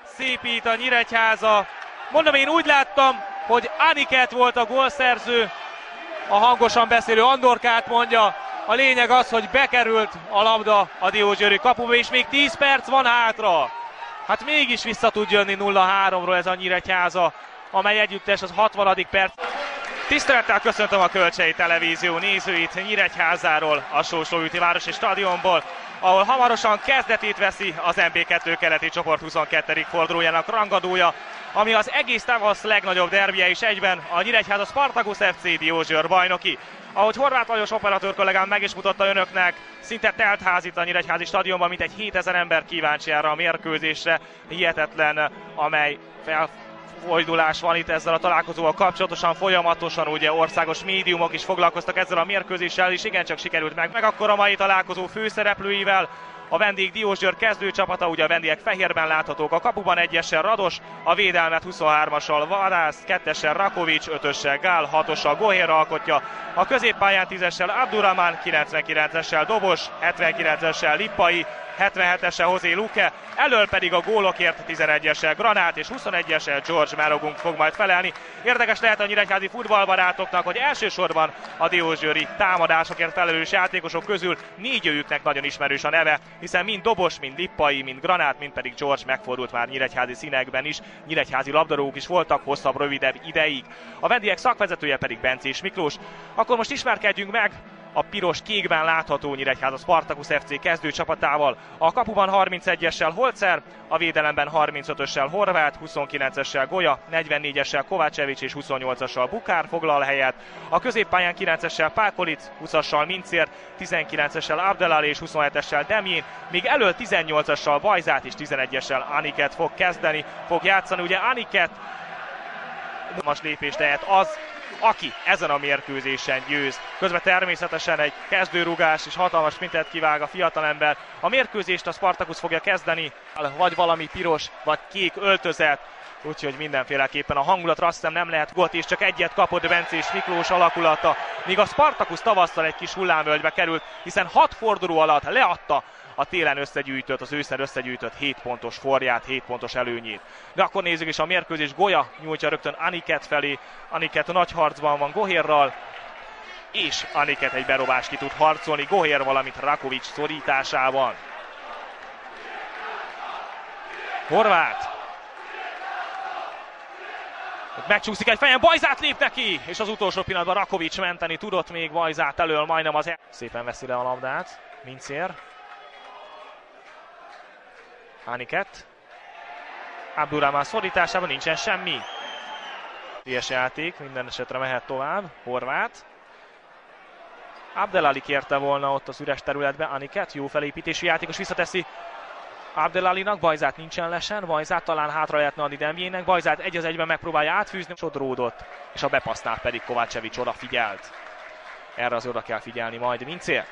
Szépít a Nyíregyháza. Mondom, én úgy láttam, hogy Aniket volt a gólszerző. A hangosan beszélő Andorkát mondja. A lényeg az, hogy bekerült a labda a Diósgyőri kapuba, és még 10 perc van hátra. Hát mégis vissza tud jönni 0-3-ról ez a Nyíregyháza, amely együttes az 60. perc. Tisztelettel köszöntöm a Kölcsei Televízió nézőit Nyíregyházáról, a Sóslóúti Városi Stadionból, ahol hamarosan kezdetét veszi az MB2 keleti csoport 22. fordulójának rangadója, ami az egész tavasz legnagyobb derbije is egyben a Nyíregyháza Spartacus FC Diósgyőr bajnoki. Ahogy Horváth Lajos operatőr kollégám meg is mutatta önöknek, szinte telt ház itt a Nyíregyházi stadionban, mint egy 7000 ember kíváncsi erre a mérkőzésre. Hihetetlen, amely felfordulás van itt ezzel a találkozóval kapcsolatosan, folyamatosan ugye országos médiumok is foglalkoztak ezzel a mérkőzéssel, és igencsak sikerült meg akkor a mai találkozó főszereplőivel. A vendég Diósgyőr kezdőcsapata, ugye a vendégek fehérben láthatók, a kapuban 1-essel Rados, a védelmet 23-assal Vadász, 2-essel Rakovics, 5-össel Gál, 6-ossal Gohér alkotja, a középpályán 10-essel Abdurrahman, 99-essel Dobos, 79-essel Lippai, 77-essel José Luque, elől pedig a gólokért 11-essel Granát és 21-essel George Merogunk fog majd felelni. Érdekes lehet a nyíregyházi futballbarátoknak, hogy elsősorban a diósgyőri támadásokért felelős játékosok közül 4-őjüknek nagyon ismerős a neve, hiszen mind Dobos, mind Lippai, mind Granát, mind pedig George megfordult már nyíregyházi színekben is, nyíregyházi labdarúgók is voltak hosszabb, rövidebb ideig. A vendégek szakvezetője pedig Bencés Miklós. Akkor most ismerkedjünk meg a piros-kékben látható Nyíregyháza Spartacus FC kezdőcsapatával. A kapuban 31-essel Holzer, a védelemben 35-össel Horváth, 29-essel Golya, 44-essel Kovácsevics és 28-assal Bukár foglal helyet. A középpályán 9-essel Pákolic, 20-assal Mincér, 19-essel Abdelali és 27-essel Demjén, míg elől 18-assal Bajzát és 11-essel Aniket fog játszani. Ugye Aniket most lépést tehet az, aki ezen a mérkőzésen győz. Közben természetesen egy kezdőrugás és hatalmas sprintet kivág a fiatalember. A mérkőzést a Spartacus fogja kezdeni, vagy valami piros, vagy kék öltözet. Úgyhogy mindenféleképpen a hangulatra azt hiszem nem lehet gólt, és csak egyet kapott Bencés Miklós alakulata. Míg a Spartacus tavasszal egy kis hullámvölgybe került, hiszen 6 forduló alatt leadta a télen összegyűjtött, az ősszel összegyűjtött 7 pontos forját, 7 pontos előnyét. De akkor nézzük is a mérkőzés. Golya nyújtja rögtön Aniket felé. Aniket nagy harcban van Gohérral, és Aniket egy berobás ki tud harcolni Gohér, valamint Rakovics szorításával. Horváth. Megcsúszik egy fejen, Bajzát lép neki, és az utolsó pillanatban Rakovics menteni tudott még Bajzát elől, majdnem az szépen veszi le a labdát. Mincér. Aniket. Abdurrahman szorításában nincsen semmi. Ilyes játék, minden esetre mehet tovább. Horváth. Abdelali kérte volna ott az üres területbe. Aniket, jó felépítésű játékos, visszateszi Abdelalinak, Bajzát nincsen lesen, Bajzát talán hátra lehetne adni Demjének, Bajzát 1-1-ben megpróbálja átfűzni, sodródott, és a bepasznál pedig Kovácsevics odafigyelt. Erre az oda kell figyelni majd Mincér.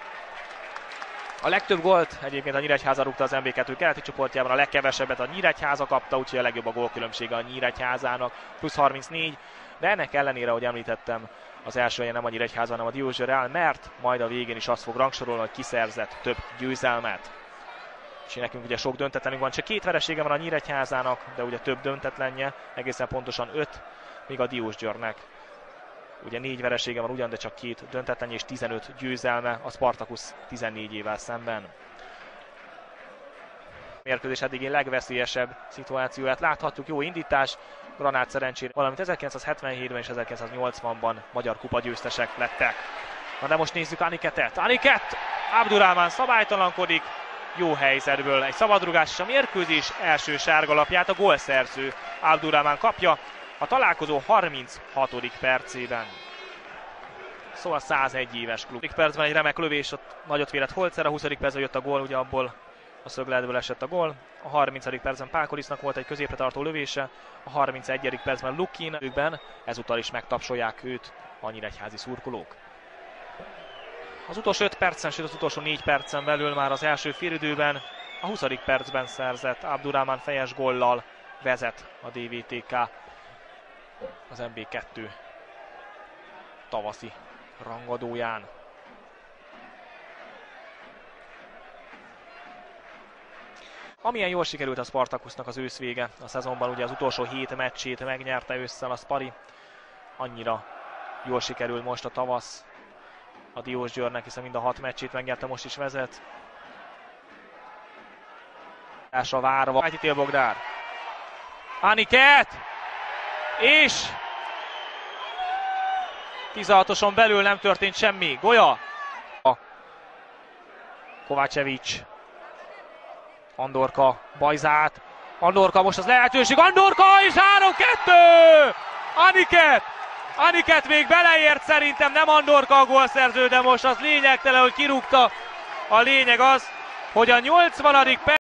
A legtöbb gólt egyébként a Nyíregyháza rúgta az MB2 keleti csoportjában, a legkevesebbet a Nyíregyháza kapta, úgyhogy a legjobb a gólkülönbsége a Nyíregyházának, plusz 34, de ennek ellenére, ahogy említettem, az első helyen nem a Nyíregyháza, hanem a Diósgyőr áll, mert majd a végén is azt fog rangsorolni, hogy kiszerzett több győzelmet. És nekünk ugye sok döntetlenünk van, csak 2 veresége van a Nyíregyházának, de ugye több döntetlenje, egészen pontosan 5, míg a Diósgyőrnek ugye 4 veresége van ugyan, de csak 2 döntetlenje és 15 győzelme a Spartacus 14-ével szemben. Mérkőzés eddigi legveszélyesebb szituációját láthatjuk, jó indítás, Granát szerencsére, valamint 1977-ben és 1980-ban magyar kupa győztesek lettek. Na de most nézzük Aniketet. Aniket! Abdurrahman szabálytalankodik, jó helyzetből egy szabadrugás, és a mérkőzés első sárgalapját a gólszerző Abdurrahman kapja a találkozó 36. percében. Szóval 101 éves klub. A percben egy remek lövés, ott nagyot védett Holzer, a 20. percben jött a gól, ugye abból a szögletből esett a gól. A 30. percben Pákolicnak volt egy középre tartó lövése, a 31. percben Lukin, őkben ezúttal is megtapsolják őt a nyíregyházi szurkolók. Az utolsó 5 percen, sőt az utolsó 4 percen belül már az első félidőben, a 20. percben szerzett Abdurrahman fejes góllal vezet a DVTK az MB2 tavaszi rangadóján. Amilyen jól sikerült a Spartakusznak az őszvége a szezonban, ugye az utolsó 7 meccsét megnyerte ősszel a Spari. Annyira jól sikerül most a tavasz a Diósgyőrnek, hiszen mind a 6 meccsét megnyerte, most is vezet. Tásra várva, Vágyitél Bogdár. Aniket! És 16-oson belül nem történt semmi. Golya. Kovácsevics. Andorka, Bajzát. Andorka, most az lehetőség. Andorka és 3-2! Aniket! Aniket még beleért, szerintem nem Andorka a gólszerző, de most az lényegtelen, hogy kirúgta. A lényeg az, hogy a 80.